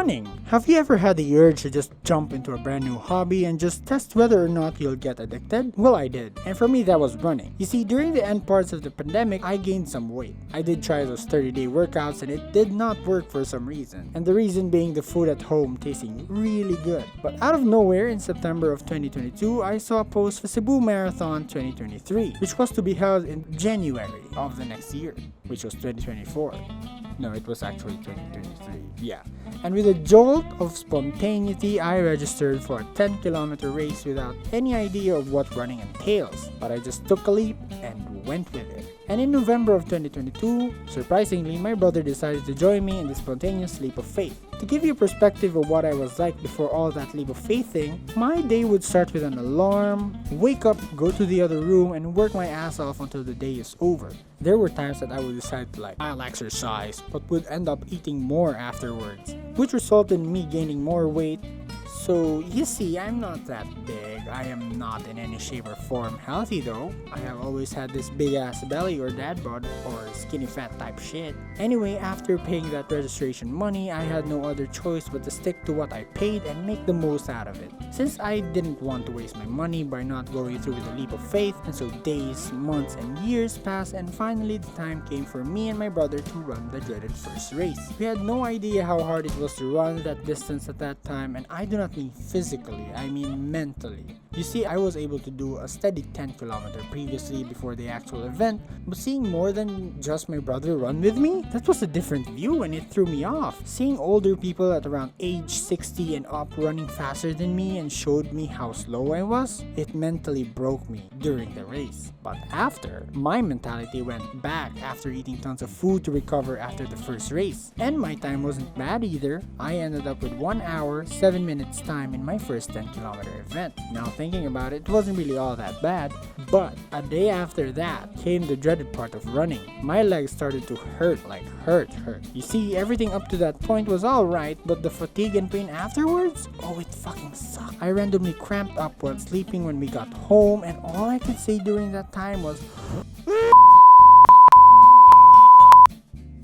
running. Have you ever had the urge to just jump into a brand new hobby and just test whether or not you'll get addicted? Well, I did. And for me, that was running. You see, during the end parts of the pandemic, I gained some weight. I did try those 30-day workouts and it did not work for some reason. And the reason being the food at home tasting really good. But out of nowhere, in September of 2022, I saw a post for Cebu Marathon 2023, which was to be held in January of the next year, which was 2024. No, it was actually 2023. Yeah. And with a jolt of spontaneity, I registered for a 10-kilometer race without any idea of what running entails. But I just took a leap and went with it. And in November of 2022, surprisingly, my brother decided to join me in the spontaneous leap of faith. To give you perspective of what I was like before all that leap of faith thing, my day would start with an alarm, wake up, go to the other room, and work my ass off until the day is over. There were times that I would decide to I'll exercise, but would end up eating more afterwards, which resulted in me gaining more weight. So, you see, I'm not that big. I am not in any shape or form healthy though. I have always had this big ass belly or dad bod or skinny fat type shit. Anyway, after paying that registration money, I had no other choice but to stick to what I paid and make the most out of it. Since I didn't want to waste my money by not going through with a leap of faith, and so days, months, and years passed, and finally the time came for me and my brother to run the dreaded first race. We had no idea how hard it was to run that distance at that time, and I do not mean physically, I mean mentally. You see, I was able to do a steady 10-kilometer previously before the actual event, but seeing more than just my brother run with me, that was a different view and it threw me off. Seeing older people at around age 60 and up running faster than me and showed me how slow I was, it mentally broke me during the race. But after, my mentality went back after eating tons of food to recover after the first race. And my time wasn't bad either. I ended up with 1 hour, 7 minutes time in my first 10-kilometer event. Now thinking about it, it wasn't really all that bad. But a day after that came the dreaded part of running. My legs started to hurt. You see, everything up to that point was alright, but the fatigue and pain afterwards? Oh, it fucking sucked. I randomly cramped up while sleeping when we got home, and all I could say during that time was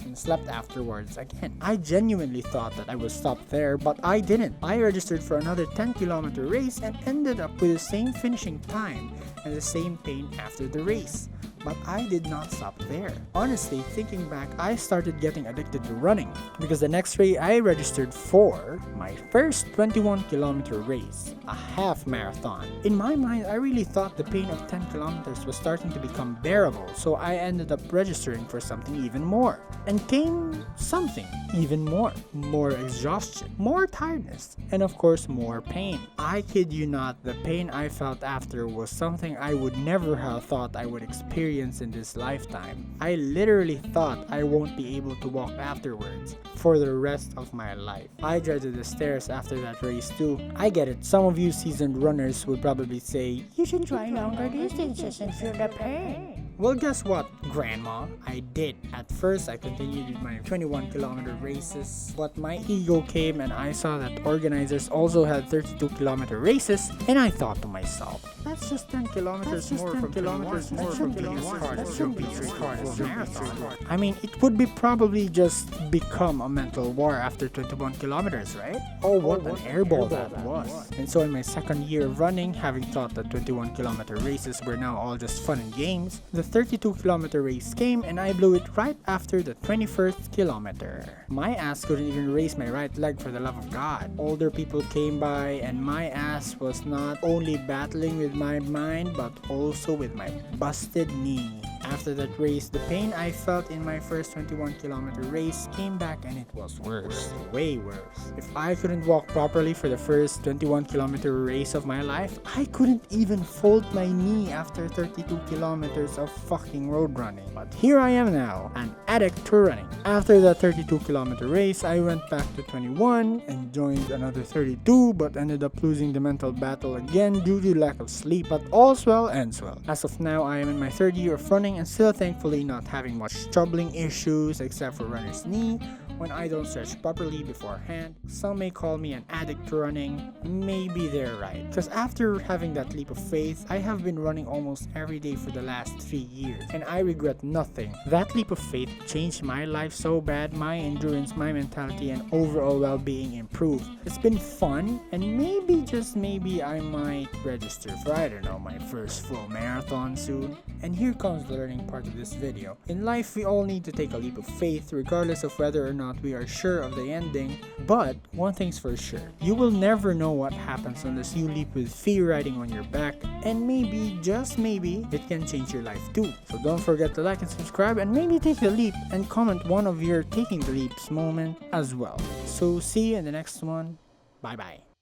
and slept afterwards again. I genuinely thought that I would stop there, but I didn't. I registered for another 10-kilometer race and ended up with the same finishing time and the same pain after the race. But I did not stop there. Honestly, thinking back, I started getting addicted to running because the next race I registered for, my first 21-kilometer race, a half marathon. In my mind, I really thought the pain of 10 kilometers was starting to become bearable, so I ended up registering for something even more. And came something even more. More exhaustion, more tiredness, and of course more pain. I kid you not, the pain I felt after was something I would never have thought I would experience in this lifetime. I literally thought I won't be able to walk afterwards for the rest of my life. I dreaded the stairs after that race too. I get it, some of you seasoned runners would probably say, you should try longer distances and feel the pain. Well, guess what, Grandma? I did. At first, I continued with my 21-kilometer races, but my ego came and I saw that organizers also had 32-kilometer races, and I thought to myself, that's just 10 kilometers more from being hardest marathon. I mean, it would be probably just become a mental war after 21 kilometers, right? Oh, what an airball that was. And so in my second year of running, having thought that 21-kilometer races were now all just fun and games, the 32-kilometer race came and I blew it right after the 21st kilometer. My ass couldn't even raise my right leg for the love of God. Older people came by and my ass was not only battling with my mind but also with my busted knee. After that race, the pain I felt in my first 21-kilometer race came back and it was worse, way worse. If I couldn't walk properly for the first 21-kilometer race of my life, I couldn't even fold my knee after 32 kilometers of fucking road running. But here I am now, an addict to running. After that 32-kilometer race, I went back to 21 and joined another 32 but ended up losing the mental battle again due to lack of sleep. But all's well ends well. As of now, I am in my third year of running and still thankfully not having much troubling issues except for runner's knee, when I don't stretch properly beforehand. Some may call me an addict to running. Maybe they're right. Because after having that leap of faith, I have been running almost every day for the last 3 years, and I regret nothing. That leap of faith changed my life so bad, my endurance, my mentality, and overall well-being improved. It's been fun, and maybe, just maybe, I might register for, I don't know, my first full marathon soon. And here comes the learning part of this video. In life, we all need to take a leap of faith, regardless of whether or not we are sure of the ending. But one thing's for sure, you will never know what happens unless you leap with fear riding on your back, and maybe, just maybe, it can change your life too. So don't forget to like and subscribe, and maybe take the leap and comment one of your taking the leaps moment as well. So see you in the next one. Bye bye.